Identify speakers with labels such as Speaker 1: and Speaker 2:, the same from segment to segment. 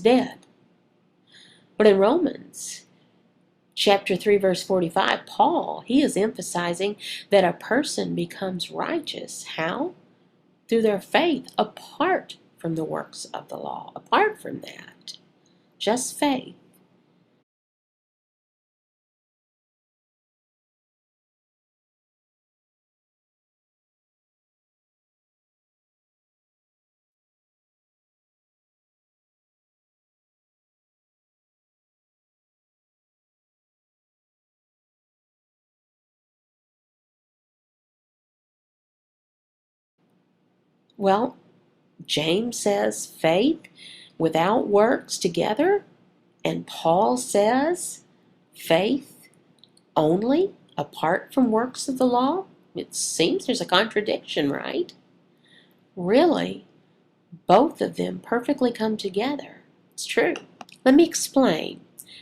Speaker 1: dead. But in Romans chapter 3, verse 45, Paul, he is emphasizing that a person becomes righteous. How? Through their faith, apart from the works of the law. Apart from that, just faith. Well, James says faith without works together, and Paul says faith only apart from works of the law. It seems there's a contradiction, right? Really, both of them perfectly come together. It's true. Let me explain.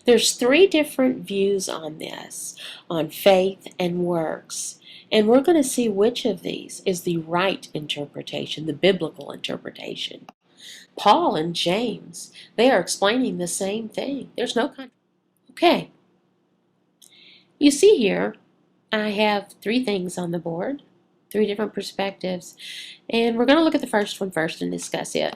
Speaker 1: There's three different views on this, on faith and works. And we're going to see which of these is the right interpretation, the biblical interpretation. Paul and James, they are explaining the same thing. There's no contradiction. Okay. You see here, I have three things on the board, three different perspectives. And we're going to look at the first one first and discuss it.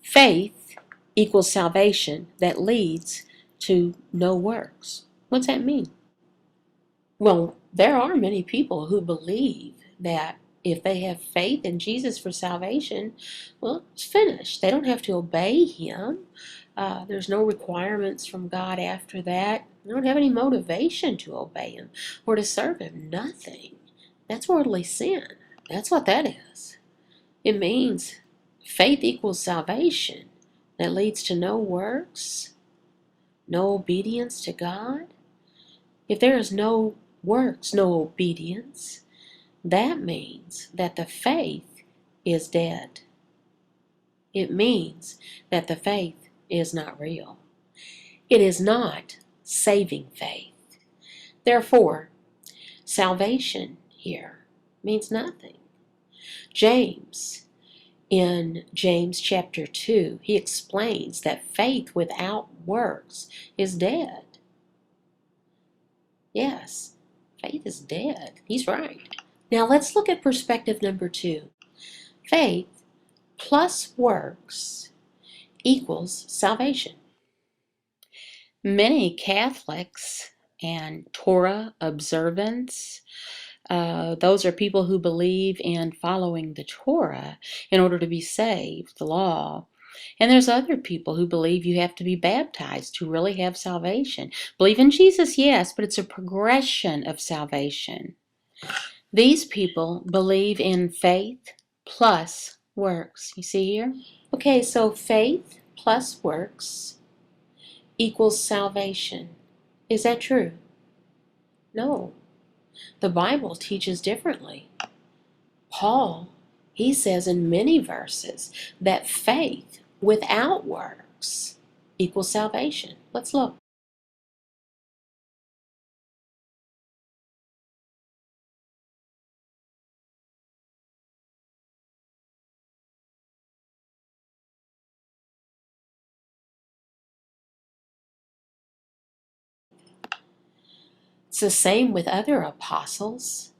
Speaker 1: Faith equals salvation that leads to no works. What's that mean? Well, there are many people who believe that if they have faith in Jesus for salvation, well, it's finished. They don't have to obey Him. There's no requirements from God after that. They don't have any motivation to obey Him or to serve Him. Nothing. That's worldly sin. That's what that is. It means faith equals salvation that leads to no works, no obedience to God. If there is no works, no obedience, that means that the faith is dead. It means that the faith is not real. It is not saving faith. Therefore, salvation here means nothing. James, in James chapter 2, he explains that faith without works is dead. Yes, faith is dead. He's right. Now let's look at perspective number 2. Faith plus works equals salvation. Many Catholics and Torah observants, those are people who believe in following the Torah in order to be saved, the law. And there's other people who believe you have to be baptized to really have salvation. Believe in Jesus, yes, but it's a progression of salvation. These people believe in faith plus works. You see here? Okay, so faith plus works equals salvation. Is that true? No. The Bible teaches differently. Paul, he says in many verses that faith without works equals salvation. Let's look. It's the same with other apostles.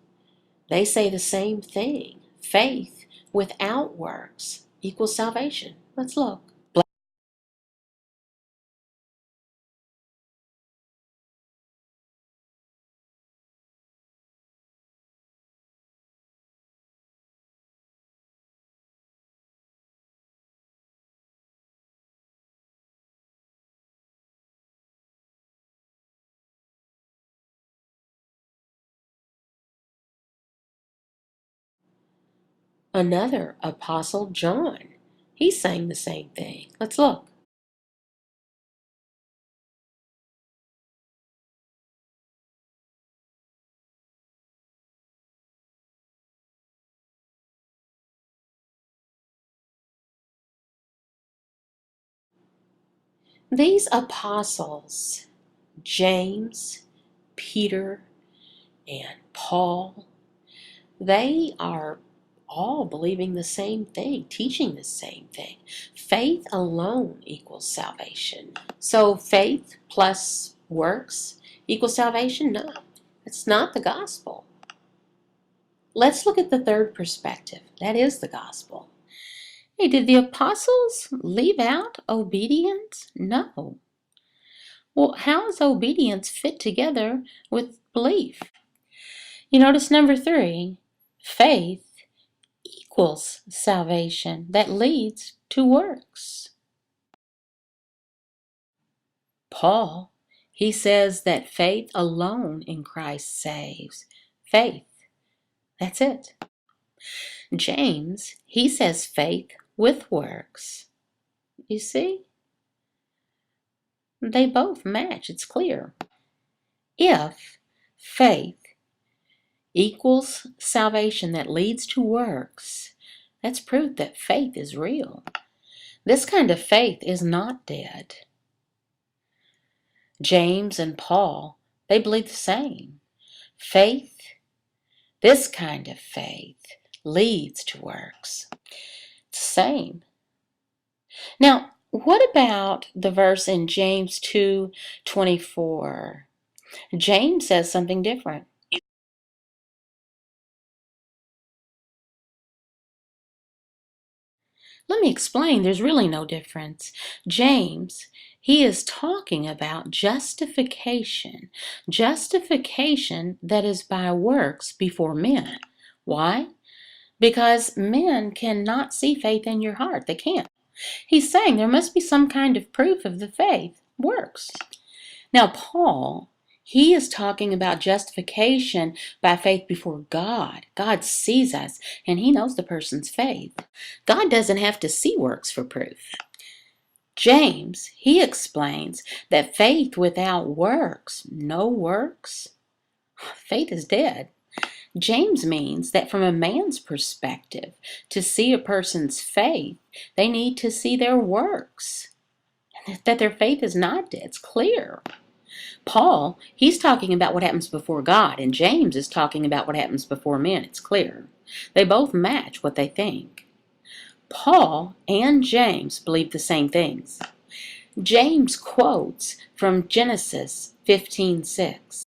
Speaker 1: They say the same thing. Faith without works equals salvation. Let's look. Another apostle, John, he's saying the same thing. Let's look. These apostles, James, Peter, and Paul, they are all believing the same thing, teaching the same thing. Faith alone equals salvation. So faith plus works equals salvation? No, it's not the gospel. Let's look at the third perspective. That is the gospel. Hey, did the apostles leave out obedience? No. Well, how does obedience fit together with belief? You notice number 3, faith equals salvation that leads to works. Paul, he says that faith alone in Christ saves. Faith, that's it. James, he says faith with works. You see? They both match, it's clear. If faith equals salvation that leads to works, that's proof that faith is real. This kind of faith is not dead. James and Paul, they believe the same. Faith, this kind of faith, leads to works. It's the same. Now, what about the verse in James 2:24? James says something different. Let me explain, there's really no difference. James, he is talking about justification. Justification that is by works before men. Why? Because men cannot see faith in your heart. They can't. He's saying there must be some kind of proof of the faith, works. Now, Paul, he is talking about justification by faith before God. God sees us, and he knows the person's faith. God doesn't have to see works for proof. James, he explains that faith without works, no works, faith is dead. James means that from a man's perspective, to see a person's faith, they need to see their works, that their faith is not dead. It's clear. Paul, he's talking about what happens before God, and James is talking about what happens before men. It's clear. They both match what they think. Paul and James believe the same things. James quotes from Genesis 15:6.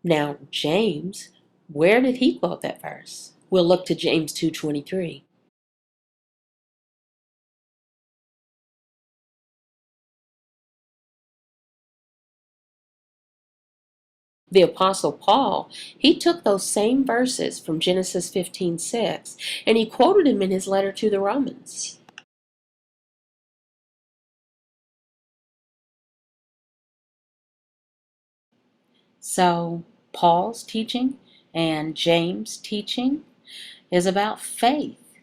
Speaker 1: Now, James, where did he quote that verse? We'll look to James 2:23. The Apostle Paul, he took those same verses from Genesis 15:6 and he quoted them in his letter to the Romans. So, Paul's teaching and James' teaching is about faith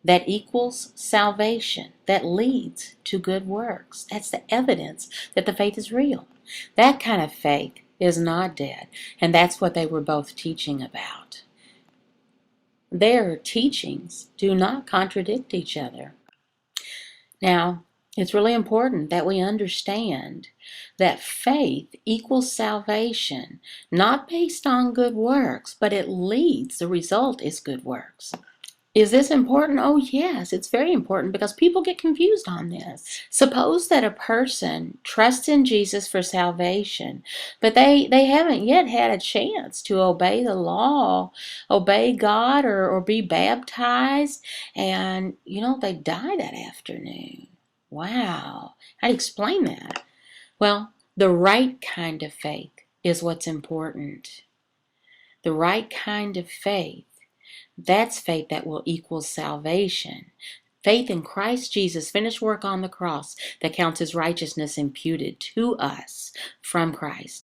Speaker 1: that equals salvation, that leads to good works. That's the evidence that the faith is real. That kind of faith is not dead, and that's what they were both teaching about. Their teachings do not contradict each other. Now, it's really important that we understand that faith equals salvation, not based on good works, but it leads, the result is good works. Is this important? Oh, yes, it's very important because people get confused on this. Suppose that a person trusts in Jesus for salvation, but they haven't yet had a chance to obey the law, obey God, or be baptized, and, they die that afternoon. Wow. How do you explain that? Well, the right kind of faith is what's important. The right kind of faith. That's faith that will equal salvation. Faith in Christ Jesus' finished work on the cross that counts as righteousness imputed to us from Christ.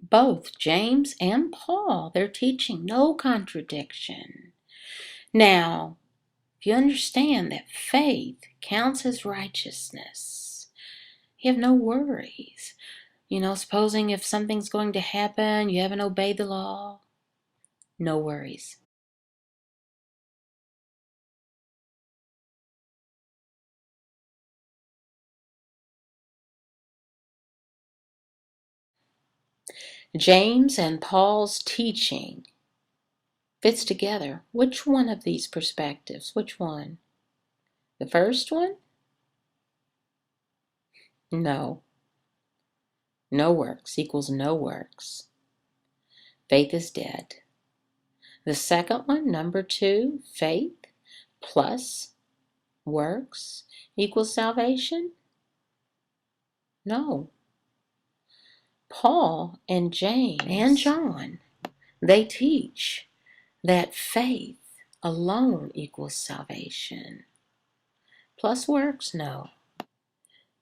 Speaker 1: Both James and Paul, they're teaching no contradiction. Now, if you understand that faith counts as righteousness, You have no worries. Supposing if something's going to happen, you haven't obeyed the law, no worries. James and Paul's teaching fits together. Which one of these perspectives? Which one? The first one? No. No works equals no works. Faith is dead. The second one, number 2, faith plus works equals salvation? No. Paul and James and John, they teach that faith alone equals salvation. Plus works? No.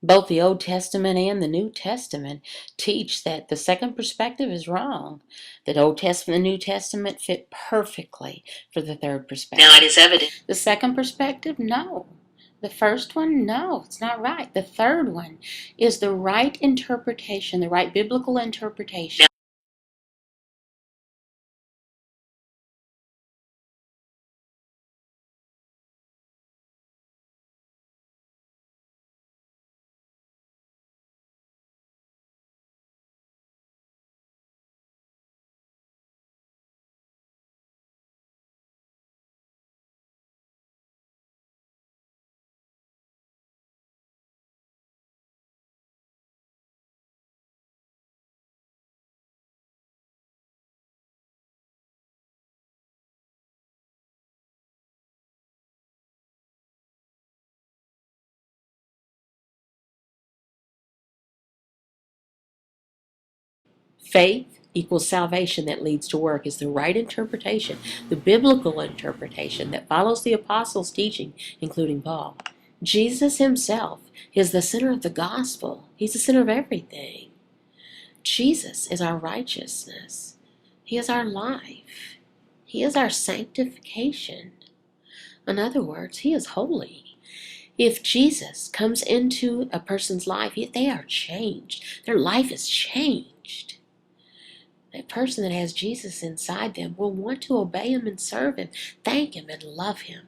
Speaker 1: Both the Old Testament and the New Testament teach that the second perspective is wrong. The Old Testament and the New Testament fit perfectly for the third perspective.
Speaker 2: Now it is evident.
Speaker 1: The second perspective? No. The first one? No, it's not right. The third one is the right interpretation, the right biblical interpretation. Faith equals salvation that leads to work is the right interpretation, the biblical interpretation that follows the apostles' teaching, including Paul. Jesus himself is the center of the gospel. He's the center of everything. Jesus is our righteousness. He is our life. He is our sanctification. In other words, he is holy. If Jesus comes into a person's life, they are changed. Their life is changed. That person that has Jesus inside them will want to obey him and serve him, thank him and love him.